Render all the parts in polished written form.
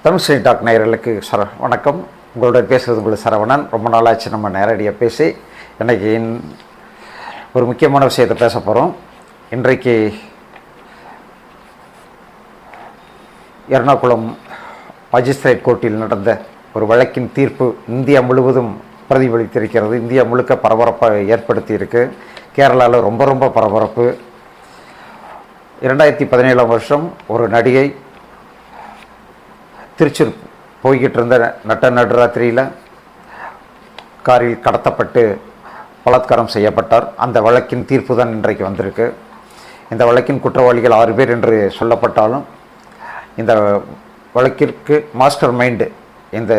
Tamil cine talk நேயர்களுக்கு வணக்கம். உங்களோட பேசுகிறது உங்களுக்கு சரவணன். ரொம்ப நாளாச்சு நம்ம நேரடியாக பேசி. இன்றைக்கி ஒரு முக்கியமான விஷயத்தை பேச போகிறோம். இன்றைக்கு எர்ணாகுளம் மஜிஸ்ட்ரேட் கோர்ட்டில் நடந்த ஒரு வழக்கின் தீர்ப்பு இந்தியா முழுவதும் பிரதிபலித்திருக்கிறது. இந்தியா முழுக்க பரபரப்பை ஏற்படுத்தியிருக்கு. கேரளாவில் ரொம்ப பரபரப்பு. 2017 ஒரு நடிகை திருச்சூர் போய்கிட்டு இருந்த நடுராத்திரியில் காரில் கடத்தப்பட்டு பலாத்காரம் செய்யப்பட்டார். அந்த வழக்கின் தீர்ப்பு தான் இன்றைக்கு வந்திருக்கு. இந்த வழக்கின் குற்றவாளிகள் 6 பேர் என்று சொல்லப்பட்டாலும் இந்த வழக்கிற்கு மாஸ்டர் மைண்டு, இந்த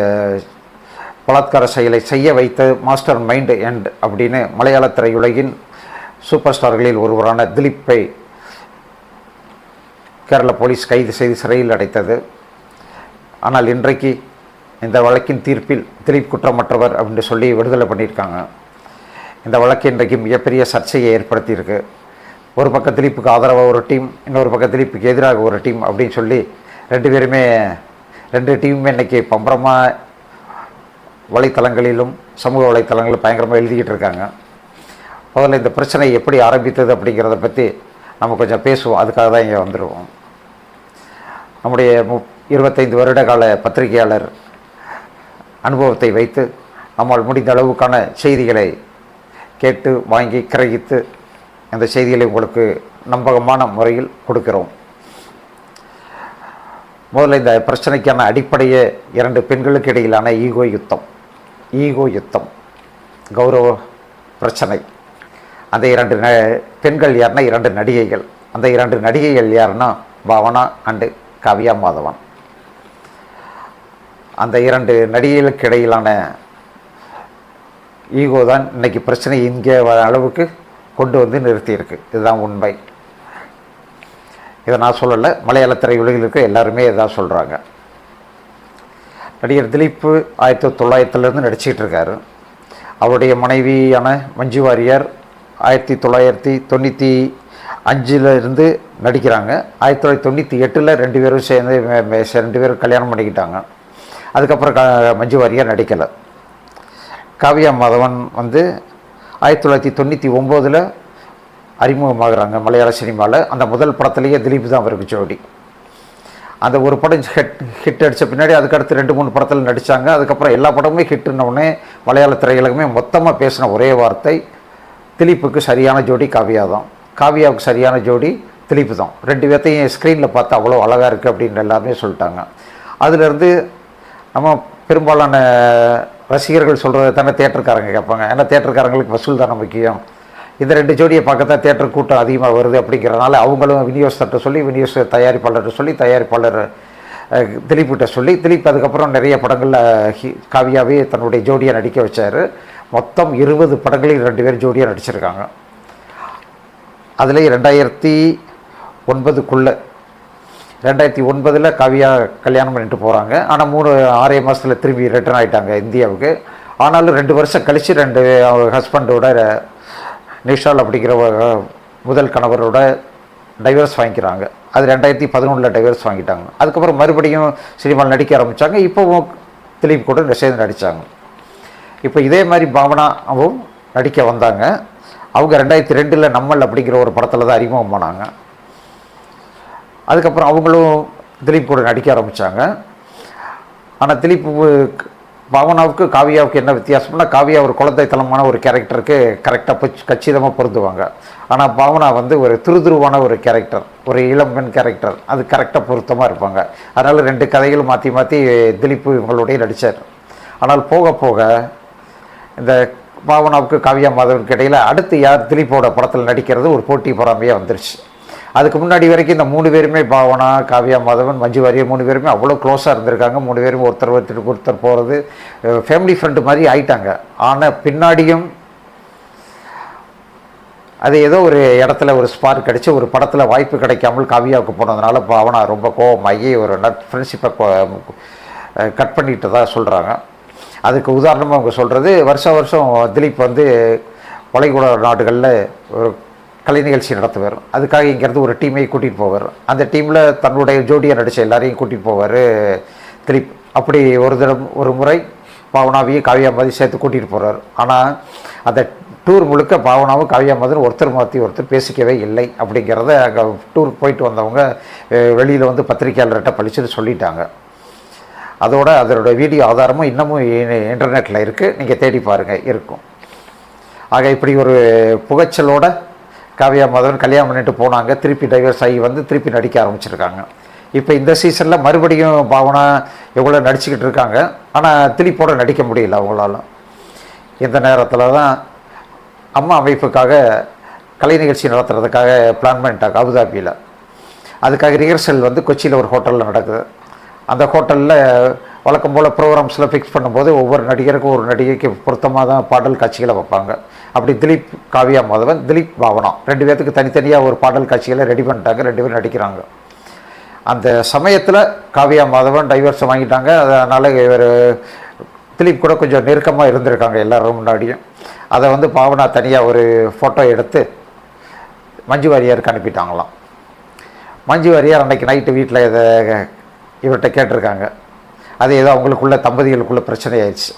பலாத்கார செயலை செய்ய வைத்த மாஸ்டர் மைண்டு எண்ட் அப்படின்னு மலையாள திரையுலகின் சூப்பர் ஸ்டார்களில் ஒருவரான திலீப்பை கேரள போலீஸ் கைது செய்து சிறையில் அடைத்தது. ஆனால் இன்றைக்கு இந்த வழக்கின் தீர்ப்பில் திலீப் குற்றமற்றவர் அப்படின்னு சொல்லி விடுதலை பண்ணியிருக்காங்க. இந்த வழக்கு இன்றைக்கு மிகப்பெரிய சர்ச்சையை ஏற்படுத்தியிருக்கு. ஒரு பக்கம் திலீப்புக்கு ஆதரவாக ஒரு டீம், இன்னொரு பக்கம் திலீப்புக்கு எதிராக ஒரு டீம் அப்படின்னு சொல்லி ரெண்டு டீமுமே இன்றைக்கி பம்பரமாக வலைத்தளங்களிலும் சமூக வலைத்தளங்களிலும் பயங்கரமாக எழுதிக்கிட்டு இருக்காங்க. முதல்ல இந்த பிரச்சனை எப்படி ஆரம்பித்தது அப்படிங்கிறத பற்றி நம்ம கொஞ்சம் பேசுவோம். அதுக்காக தான் இங்கே வந்துடுவோம். நம்முடைய 25 வருட கால பத்திரிகையாளர் அனுபவத்தை வைத்து நம்மால் முடிந்த அளவுக்கான செய்திகளை கேட்டு வாங்கி கிரகித்து அந்த செய்திகளை உங்களுக்கு நம்பகமான முறையில் கொடுக்கிறோம். முதல்ல இந்த பிரச்சனைக்கான அடிப்படையே 2 பெண்களுக்கு இடையிலான ஈகோ யுத்தம், கௌரவ பிரச்சனை. அந்த 2 பெண்கள் யாருன்னா 2 நடிகைகள். அந்த 2 நடிகைகள் யாருன்னா பாவனா அண்டு காவியா மாதவன். அந்த 2 நடிகைகளுக்கு இடையிலான ஈகோ தான் இன்றைக்கி பிரச்சனை இங்கே அளவுக்கு கொண்டு வந்து நிறுத்தியிருக்கு. இதுதான் உண்மை. இதை நான் சொல்லலை, மலையாள திரையுலகில் இருக்க எல்லாருமே இதான் சொல்கிறாங்க. நடிகர் திலீப்பு 1900 நடிச்சிக்கிட்டு இருக்காரு. அவருடைய மனைவியான மஞ்சு வாரியர் 1995 நடிக்கிறாங்க. 1998 2 பேரும் சேர்ந்து 2 பேரும் கல்யாணம் பண்ணிக்கிட்டாங்க. அதுக்கப்புறம் மஞ்சு வாரியர் நடிக்கலை. காவியா மாதவன் 1999 அறிமுகமாகறாங்க மலையாள சினிமாவில். அந்த முதல் படத்துலேயே திலீப் தான் அவருக்கு ஜோடி. அந்த ஒரு படம் ஹிட் அடித்த பின்னாடி அதுக்கடுத்து 2-3 படத்தில் நடித்தாங்க. அதுக்கப்புறம் எல்லா படமுமே ஹிட்டுன்னொடனே மலையாள திரையுலகமே மொத்தமாக பேசின ஒரே வார்த்தை, திலீப்புக்கு சரியான ஜோடி காவியா தான், காவியாவுக்கு சரியான ஜோடி திலீப்பு தான். 2 பேர்த்தையும் ஸ்க்ரீனில் பார்த்து அவ்வளோ அழகாக இருக்குது அப்படின்னு எல்லாருமே சொல்லிட்டாங்க. அதிலேருந்து நம்ம பெரும்பாலான ரசிகர்கள் சொல்கிறது தானே தேட்டருக்காரங்க கேட்பாங்க. ஏன்னா தேட்டருக்காரங்களுக்கு வசூல் தானே முக்கியம். இந்த 2 ஜோடியை பார்க்கத்தான் தேட்டர் கூட்டம் அதிகமாக வருது. அப்படிங்கிறனால அவங்களும் விநியோகஸ்தர்கிட்ட சொல்லி, விநியோக தயாரிப்பாளர்கிட்ட சொல்லி, தயாரிப்பாளர் திலீப்கிட்ட சொல்லி, திலீப் அதுக்கப்புறம் நிறைய படங்களில் காவியாவே தன்னுடைய ஜோடியை நடிக்க வச்சார். மொத்தம் 20 படங்களில் 2 பேர் ஜோடியாக நடிச்சிருக்காங்க. அதில் 2009 காவியா கல்யாணம் பண்ணிட்டு போகிறாங்க. ஆனால் 6 மாதத்தில் திரும்பி ரிட்டர்ன் ஆகிட்டாங்க இந்தியாவுக்கு. ஆனாலும் 2 வருஷம் கழித்து 2 ஹஸ்பண்டோட நிஷால் அப்படிங்கிற முதல் கணவரோட டைவர்ஸ் வாங்கிக்கிறாங்க. அது 2011 டைவர்ஸ் வாங்கிட்டாங்க. அதுக்கப்புறம் மறுபடியும் சினிமாவில் நடிக்க ஆரம்பித்தாங்க. இப்போவும் திலீப் கூட சேர்ந்து நடித்தாங்க. இப்போ இதே மாதிரி பாவனாவும் நடிக்க வந்தாங்க. அவங்க 2002 நம்மள் அப்படிங்கிற ஒரு படத்தில் தான் அறிமுகம் போனாங்க. அதுக்கப்புறம் அவங்களும் திலீப் கூட நடிக்க ஆரம்பித்தாங்க. ஆனால் திலீப் பாவனாவுக்கு காவியாவுக்கு என்ன வித்தியாசம்னா, காவியா ஒரு குழந்தைத்தனமான ஒரு கேரக்டருக்கு கரெக்டாக கச்சிதமாக பொருந்துவாங்க. ஆனால் பாவனா ஒரு துருதுருவான ஒரு கேரக்டர், ஒரு இளம்பெண் கேரக்டர், அது கரெக்டாக பொருத்தமாக இருப்பாங்க. அதனால் 2 கதைகளும் மாற்றி திலீப் இவங்களுடைய நடித்தார். ஆனால் போக போக இந்த பாவனாவுக்கு காவியா மாதவனுக்கு இடையில் அடுத்து யார் திலீப்போட படத்தில் நடிக்கிறது ஒரு போட்டி பொறாமையாக வந்துருச்சு. அதுக்கு முன்னாடி வரைக்கும் இந்த 3 பேருமே பாவனா, காவியா மாதவன், மஞ்சு வாரியர் 3 பேருமே அவ்வளோ க்ளோஸாக இருந்திருக்காங்க. 3 பேரும் ஒருத்தர் போகிறது ஃபேமிலி ஃப்ரெண்டு மாதிரி ஆயிட்டாங்க. ஆனால் பின்னாடியும் அது ஏதோ ஒரு இடத்துல ஒரு ஸ்பார்க் அடித்து ஒரு படத்தில் வாய்ப்பு கிடைக்காமல் காவியாவுக்கு போனதுனால பாவனா ரொம்ப கோபமாகி ஒரு ஃப்ரெண்ட்ஷிப்பை கட் பண்ணிட்டு தான் சொல்கிறாங்க. அதுக்கு உதாரணமாக அவங்க சொல்கிறது, வருஷம் திலீப் வளைகுடா நாடுகளில் ஒரு கலை நிகழ்ச்சி நடத்துவார். அதுக்காக இங்கேருந்து ஒரு டீமை கூட்டிகிட்டு போவார். அந்த டீமில் தன்னுடைய ஜோடியாக நடித்த எல்லாரையும் கூட்டிகிட்டு போவார் திலீப். அப்படி ஒரு முறை பாவனாவையும் காவியாமாதையும் சேர்த்து கூட்டிகிட்டு போகிறார். ஆனால் அந்த டூர் முழுக்க பாவனாவும் காவியாமாதன் ஒருத்தர் மாற்றி ஒருத்தர் பேசிக்கவே இல்லை அப்படிங்கிறத அங்கே டூருக்கு போயிட்டு வந்தவங்க வெளியில் வந்து பத்திரிகையாளர்கிட்ட பழிச்சுட்டு சொல்லிட்டாங்க. அதோட வீடியோ ஆதாரமும் இன்னமும் இன்டர்நெட்டில் இருக்குது, நீங்கள் தேடி பாருங்கள், இருக்கும். ஆக இப்படி ஒரு புகைச்சலோட காவியாமாதவன் கல்யாணம் பண்ணிட்டு போனாங்க. திருப்பி டைவர்ஸ் ஆகி வந்து திருப்பி நடிக்க ஆரம்பிச்சிருக்காங்க. இப்போ இந்த சீசனில் மறுபடியும் பாவனா எவ்வளோ நடிச்சுக்கிட்டு இருக்காங்க. ஆனால் திலீப்போட நடிக்க முடியல அவங்களால. இந்த நேரத்தில் தான் அம்மா அமைப்புக்காக கலை நிகழ்ச்சி நடத்துறதுக்காக பிளான் பண்ணிட்டாங்க அபுதாபியில். அதுக்காக ரிஹர்சல் வந்து கொச்சியில் ஒரு ஹோட்டலில் நடக்குது. அந்த ஹோட்டலில் வழக்கம் போல் ப்ரோக்ராம்ஸில் ஃபிக்ஸ் பண்ணும்போது ஒவ்வொரு நடிகருக்கும் ஒரு நடிகைக்கு பொருத்தமாக தான் பாடல் காட்சிகளை வைப்பாங்க. அப்படி திலீப் காவியாமாதவன், திலீப் பாவனா 2 பேர்த்துக்கு தனித்தனியாக ஒரு பாடல் காட்சிகளை ரெடி பண்ணிட்டாங்க. 2 பேரும் நடிக்கிறாங்க. அந்த சமயத்தில் காவியாமாதவன் டைவர்ஸ் வாங்கிட்டாங்க. அதனால் இவர் திலீப் கூட கொஞ்சம் நெருக்கமாக இருந்திருக்காங்க எல்லோரும் முன்னாடியும். அதை வந்து பாவனா தனியாக ஒரு ஃபோட்டோ எடுத்து மஞ்சு வாரியாருக்கு அனுப்பிட்டாங்களாம். மஞ்சு வாரியார் அன்றைக்கி நைட்டு வீட்டில் இதை இவர்கிட்ட கேட்டிருக்காங்க. அது ஏதோ அவங்களுக்குள்ள தம்பதிகளுக்குள்ள பிரச்சனை ஆயிடுச்சு.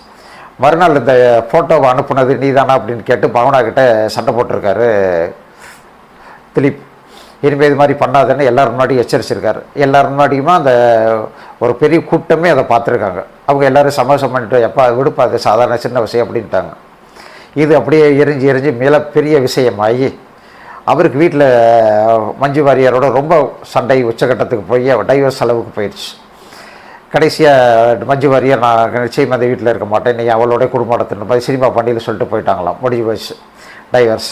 மறுநாள் இந்த ஃபோட்டோவை அனுப்புனது நீதானா அப்படின்னு கேட்டு பாவனா கிட்ட சண்டை போட்டிருக்காரு திலீப். இனிமேல் இது மாதிரி பண்ணாதுன்னு எல்லோரும் முன்னாடி எச்சரிச்சிருக்காரு. எல்லோரும் முன்னாடியுமா அந்த ஒரு பெரிய கூட்டமே அதை பார்த்துருக்காங்க. அவங்க எல்லோரும் சமோசம் பண்ணிட்டு எப்பா விடுப்பா, அது சாதாரண சின்ன விஷயம் அப்படின்ட்டாங்க. இது அப்படியே எரிஞ்சு மிகப்பெரிய விஷயமாகி அவருக்கு வீட்டில் மஞ்சு வாரியாரோட ரொம்ப சண்டை உச்சகட்டத்துக்கு போய் டைவர்ஸ் அளவுக்கு போயிடுச்சு. கடைசியாக மஞ்சு வாரியார் நான் நிச்சயம் அந்த வீட்டில் இருக்க மாட்டேன், நீ அவளோட குடும்பம் நடத்தின மாதிரி சினிமா பண்ணியில் சொல்லிட்டு போயிட்டாங்களாம். முடிஞ்சு போயிடுச்சு டைவர்ஸ்.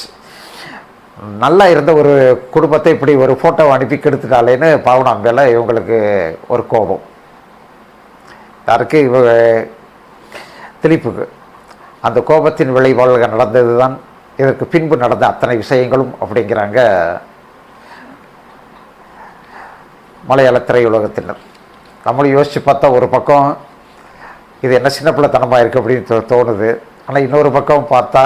நல்லா இருந்த ஒரு குடும்பத்தை இப்படி ஒரு ஃபோட்டோவை அனுப்பி கெடுத்துட்டாலேன்னு பாவனா மேலே இவங்களுக்கு ஒரு கோபம். யாருக்கு? திலீப்புக்கு. அந்த கோபத்தின் விளைவாக நடந்தது தான் இதற்கு பின்பு நடந்த அத்தனை விஷயங்களும் அப்படிங்கிறாங்க மலையாள திரையுலகத்தினர். நம்மளும் யோசித்து பார்த்தா ஒரு பக்கம் இது என்ன சின்ன பிள்ளைத்தனமாக இருக்குது அப்படின்னு தோணுது. ஆனால் இன்னொரு பக்கம் பார்த்தா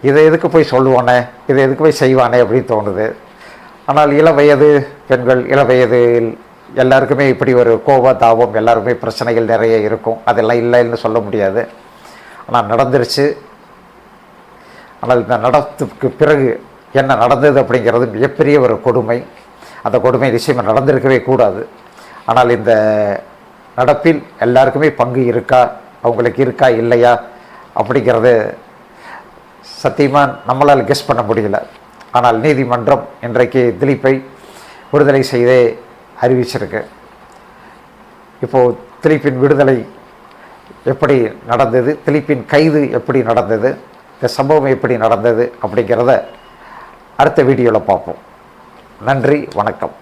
இதை எதுக்கு போய் சொல்லுவானே, இதை எதுக்கு போய் செய்வானே அப்படின்னு தோணுது. ஆனால் இளவயது பெண்கள், இளவயதில் எல்லாருக்குமே இப்படி ஒரு கோப தாபம், எல்லாருமே பிரச்சனைகள் நிறைய இருக்கும். அதெல்லாம் இல்லைன்னு சொல்ல முடியாது. ஆனால் நடந்துருச்சு. ஆனால் இந்த நடத்துக்கு பிறகு என்ன நடந்தது அப்படிங்கிறது மிகப்பெரிய ஒரு கொடுமை. அந்த கொடுமை நிச்சயமாக நடந்திருக்கவே கூடாது. ஆனால் இந்த நடப்பில் எல்லாருக்குமே பங்கு இருக்கா, அவங்களுக்கு இருக்கா இல்லையா அப்படிங்கிறது சத்தியமாக நம்மளால் கெஸ் பண்ண முடியல. ஆனால் நீதிமன்றம் இன்றைக்கு திலீப்பை விடுதலை செய்தே அறிவிச்சிருக்கு. இப்போது திலீப்பின் விடுதலை எப்படி நடந்தது, திலீப்பின் கைது எப்படி நடந்தது, இந்த சம்பவம் எப்படி நடந்தது அப்படிங்கிறத அடுத்த வீடியோவில் பார்ப்போம். நன்றி, வணக்கம்.